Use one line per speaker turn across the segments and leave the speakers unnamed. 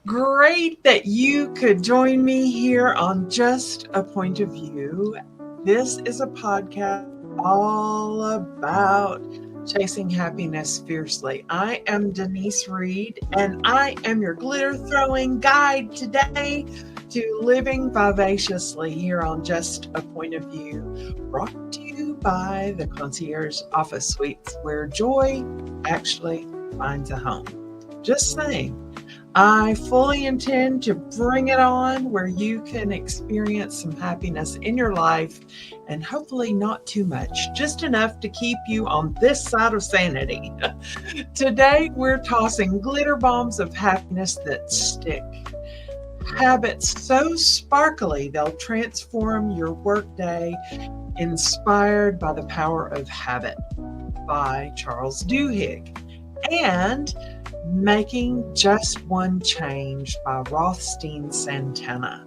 Great that you could join me here on Just a Point of View. This is a podcast all about chasing happiness fiercely. I am Denise Reed, and I am your glitter throwing guide today to living vivaciously here on Just a Point of View, brought to you by the Concierge Office Suites, where joy actually finds a home. Just saying. I fully intend to bring it on where you can experience some happiness in your life, and hopefully not too much, just enough to keep you on this side of sanity. Today, we're tossing glitter bombs of happiness that stick. Habits so sparkly they'll transform your workday, inspired by the power of habit by Charles Duhigg. And Making Just One Change by Rothstein Santana.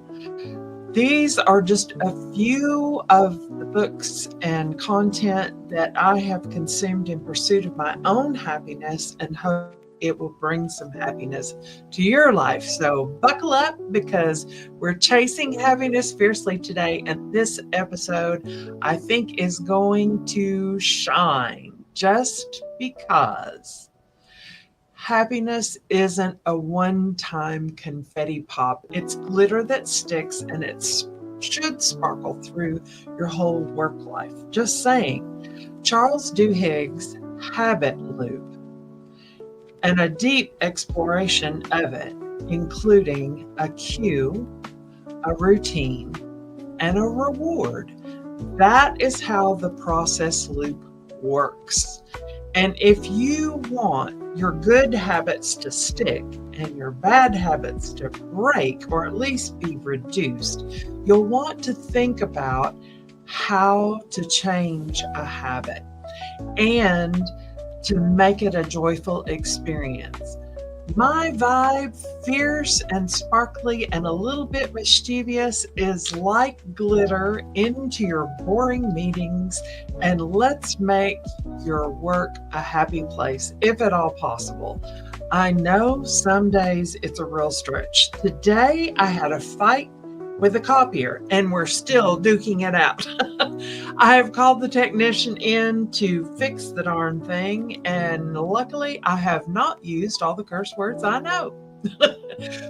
These are just a few of the books and content that I have consumed in pursuit of my own happiness, and hope it will bring some happiness to your life. So buckle up, because we're chasing happiness fiercely today, and this episode I think is going to shine just because. Happiness isn't a one-time confetti pop. It's glitter that sticks, and it should sparkle through your whole work life. Just saying. Charles Duhigg's habit loop, and a deep exploration of it, including a cue, a routine, and a reward. That is how the process loop works. And if you want your good habits to stick and your bad habits to break, or at least be reduced, you'll want to think about how to change a habit and to make it a joyful experience. My vibe, fierce and sparkly and a little bit mischievous, is like glitter into your boring meetings, and let's make your work a happy place, if at all possible. I know some days it's a real stretch. Today I had a fight with a copier, and we're still duking it out. I have called the technician in to fix the darn thing, and luckily I have not used all the curse words I know.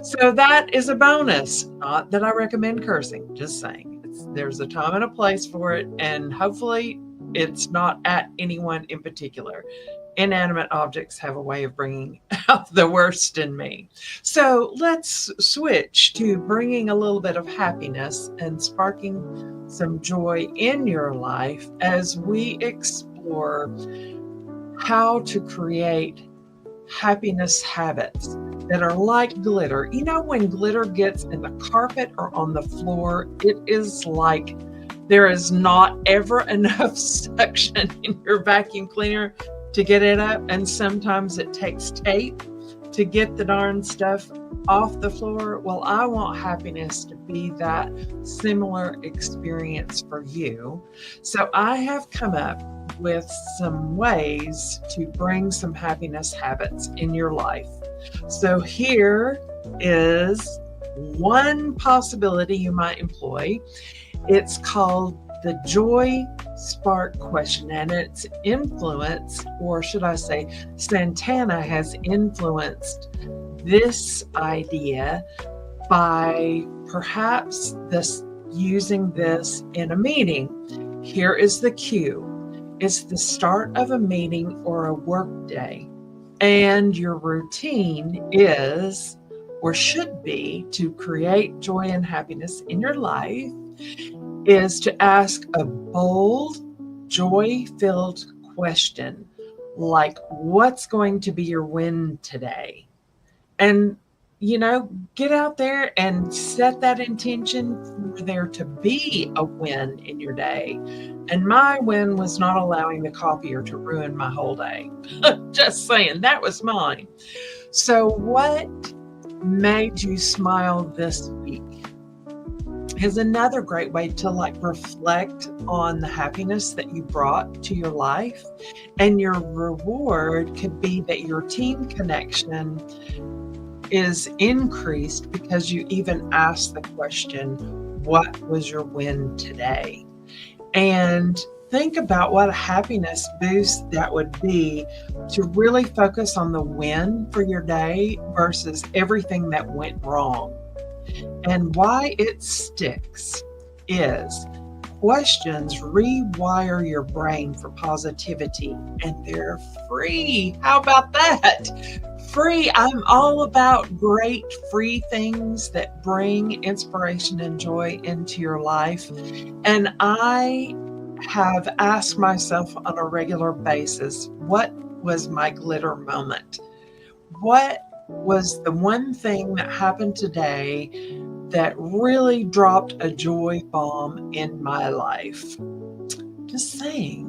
So that is a bonus. Not that I recommend cursing, just saying. There's a time and a place for it, and hopefully it's not at anyone in particular. Inanimate objects have a way of bringing out the worst in me. So let's switch to bringing a little bit of happiness and sparking some joy in your life as we explore how to create happiness habits that are like glitter. You know, when glitter gets in the carpet or on the floor, it is like there is not ever enough suction in your vacuum cleaner to get it up, and sometimes it takes tape to get the darn stuff off the floor. Well, I want happiness to be that similar experience for you. So I have come up with some ways to bring some happiness habits in your life. So here is one possibility you might employ. It's called the Joy Spark question, and it's influenced, or should I say, Santana has influenced this idea by perhaps using this in a meeting. Here is the cue. It's the start of a meeting or a work day, and your routine is, or should be, to create joy and happiness in your life, is to ask a bold, joy-filled question like, what's going to be your win today? And, get out there and set that intention for there to be a win in your day. And my win was not allowing the copier to ruin my whole day. Just saying, that was mine. So what made you smile this week is another great way to reflect on the happiness that you brought to your life. And your reward could be that your team connection is increased because you even asked the question, what was your win today? And think about what a happiness boost that would be to really focus on the win for your day versus everything that went wrong. And why it sticks is questions rewire your brain for positivity, and they're free. How about that? Free. I'm all about great free things that bring inspiration and joy into your life. And I have asked myself on a regular basis, what was my glitter moment? What was the one thing that happened today that really dropped a joy bomb in my life? Just saying.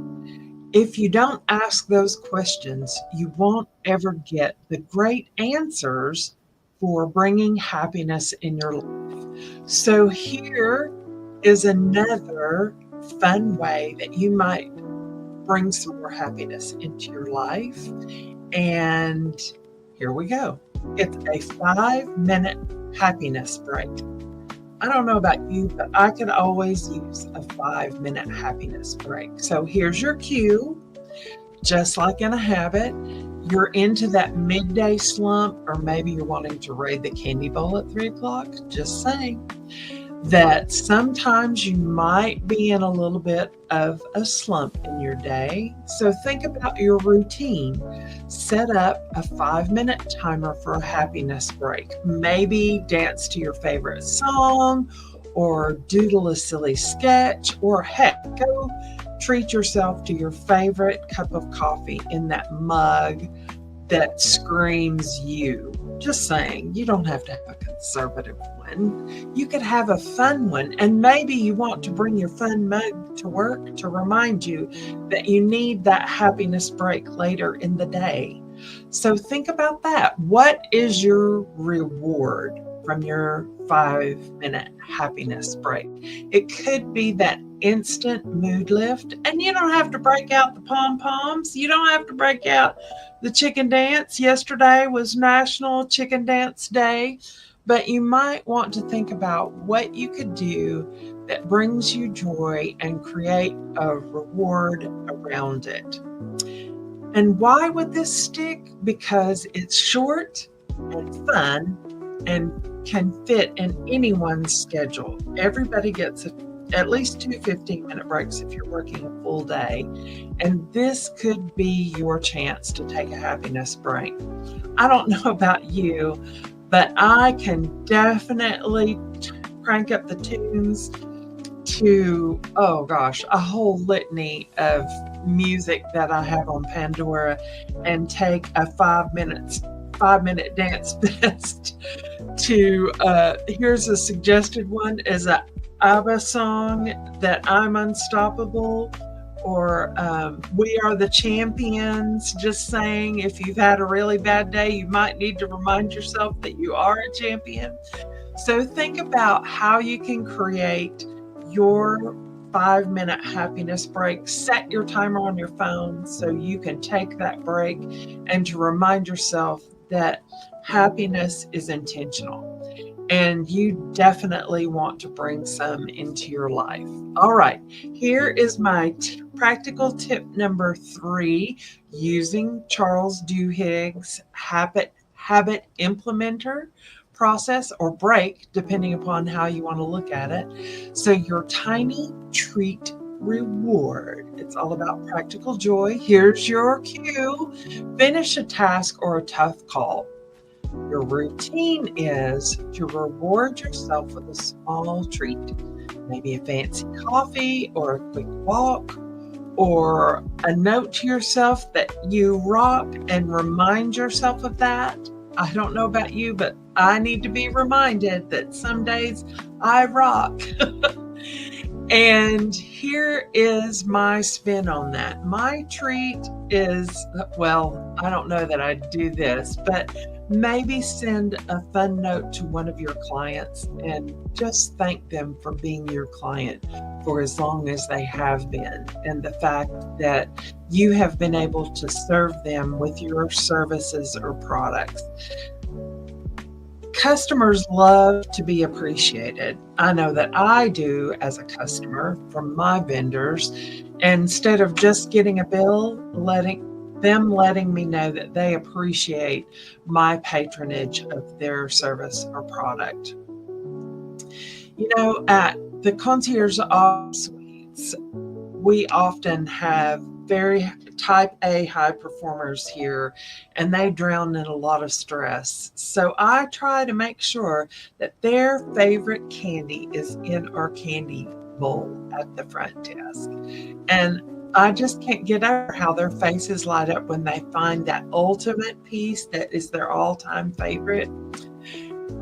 If you don't ask those questions, you won't ever get the great answers for bringing happiness in your life. So here is another fun way that you might bring some more happiness into your life. And here we go. It's a 5-minute happiness break. I don't know about you, but I could always use a 5-minute happiness break. So here's your cue. Just like in a habit, you're into that midday slump, or maybe you're wanting to raid the candy bowl at 3 o'clock. Just saying that sometimes you might be in a little bit of a slump in your day. So think about your routine. Set up a 5-minute timer for a happiness break. Maybe dance to your favorite song, or doodle a silly sketch, or heck, go treat yourself to your favorite cup of coffee in that mug that screams you. Just saying, you don't have to have a conservative one. You could have a fun one, and maybe you want to bring your fun mug to work to remind you that you need that happiness break later in the day. So think about that. What is your reward from your 5-minute happiness break? It could be that instant mood lift, and you don't have to break out the pom-poms. You don't have to break out the chicken dance. Yesterday was National Chicken Dance Day, but you might want to think about what you could do that brings you joy and create a reward around it. And why would this stick? Because it's short and fun and can fit in anyone's schedule. Everybody gets at least 2 15-minute breaks if you're working a full day. And this could be your chance to take a happiness break. I don't know about you, but I can definitely crank up the tunes to, oh gosh, a whole litany of music that I have on Pandora and take a 5-minute dance fest to, here's a suggested one, is a ABBA song, that I'm Unstoppable, or We Are the Champions. Just saying, if you've had a really bad day, you might need to remind yourself that you are a champion. So think about how you can create your 5-minute happiness break. Set your timer on your phone so you can take that break, and to remind yourself that happiness is intentional. And you definitely want to bring some into your life. All right, here is my practical tip number 3, using Charles Duhigg's habit implementer process, or break, depending upon how you want to look at it. So your tiny treat reward. It's all about practical joy. Here's your cue. Finish a task or a tough call. Your routine is to reward yourself with a small treat, maybe a fancy coffee or a quick walk, or a note to yourself that you rock, and remind yourself of that. I don't know about you, but I need to be reminded that some days I rock. And here is my spin on that. My treat is, well, I don't know that I do this, but maybe send a fun note to one of your clients and just thank them for being your client for as long as they have been, and the fact that you have been able to serve them with your services or products. Customers love to be appreciated. I know that I do as a customer from my vendors. Instead of just getting a bill, letting me know that they appreciate my patronage of their service or product. At the Concierge Office Suites, we often have very type A high performers here, and they drown in a lot of stress. So I try to make sure that their favorite candy is in our candy bowl at the front desk. And I just can't get over how their faces light up when they find that ultimate piece that is their all-time favorite.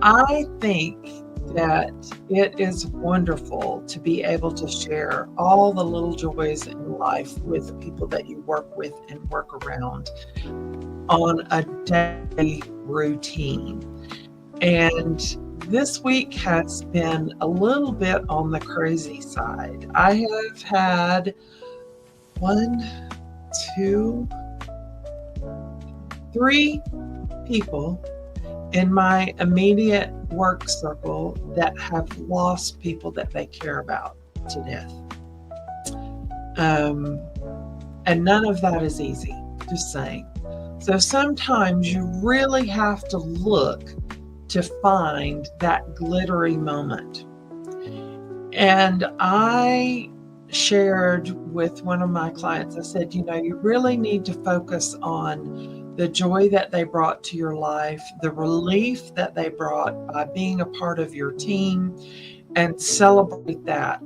I think that it is wonderful to be able to share all the little joys in life with the people that you work with and work around on a daily routine. And this week has been a little bit on the crazy side. I have had 3 people in my immediate work circle that have lost people that they care about to death. And none of that is easy, just saying. So sometimes you really have to look to find that glittery moment. And I shared with one of my clients, I said, you really need to focus on the joy that they brought to your life, the relief that they brought by being a part of your team, and celebrate that.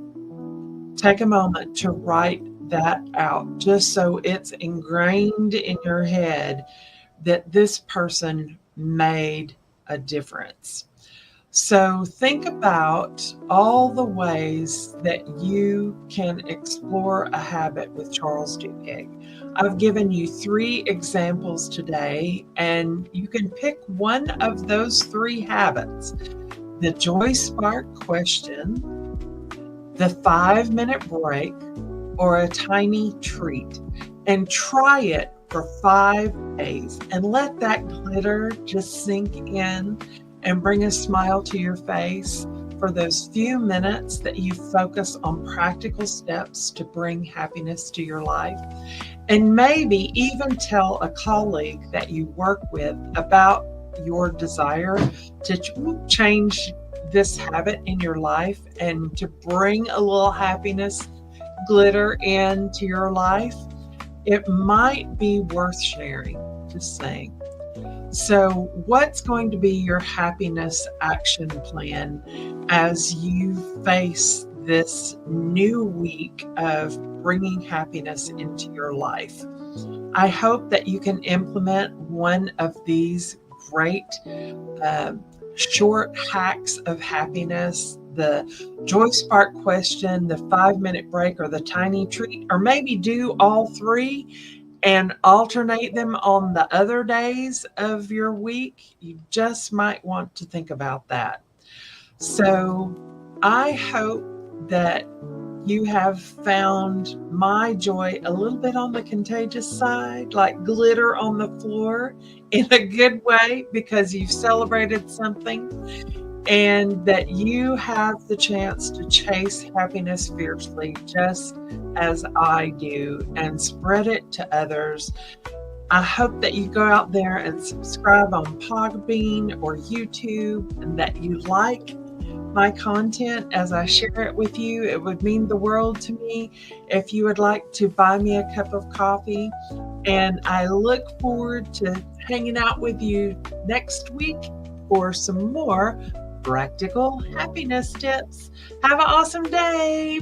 Take a moment to write that out, just so it's ingrained in your head that this person made a difference. So think about all the ways that you can explore a habit with Charles Duhigg. I've given you 3 examples today, and you can pick one of those 3 habits: the Joy Spark question, the 5-minute break, or a tiny treat, and try it for 5 days and let that glitter just sink in and bring a smile to your face for those few minutes that you focus on practical steps to bring happiness to your life. And maybe even tell a colleague that you work with about your desire to change this habit in your life and to bring a little happiness glitter into your life. It might be worth sharing, just saying. So what's going to be your happiness action plan as you face this new week of bringing happiness into your life? I hope that you can implement one of these great short hacks of happiness: the Joy Spark question, the 5-minute break, or the tiny treat, or maybe do all 3 and alternate them on the other days of your week. You just might want to think about that. So I hope that you have found my joy a little bit on the contagious side, like glitter on the floor, in a good way, because you've celebrated something, and that you have the chance to chase happiness fiercely, just as I do, and spread it to others. I hope that you go out there and subscribe on Podbean or YouTube, and that you like my content as I share it with you. It would mean the world to me if you would like to buy me a cup of coffee. And I look forward to hanging out with you next week for some more practical happiness tips. Have an awesome day.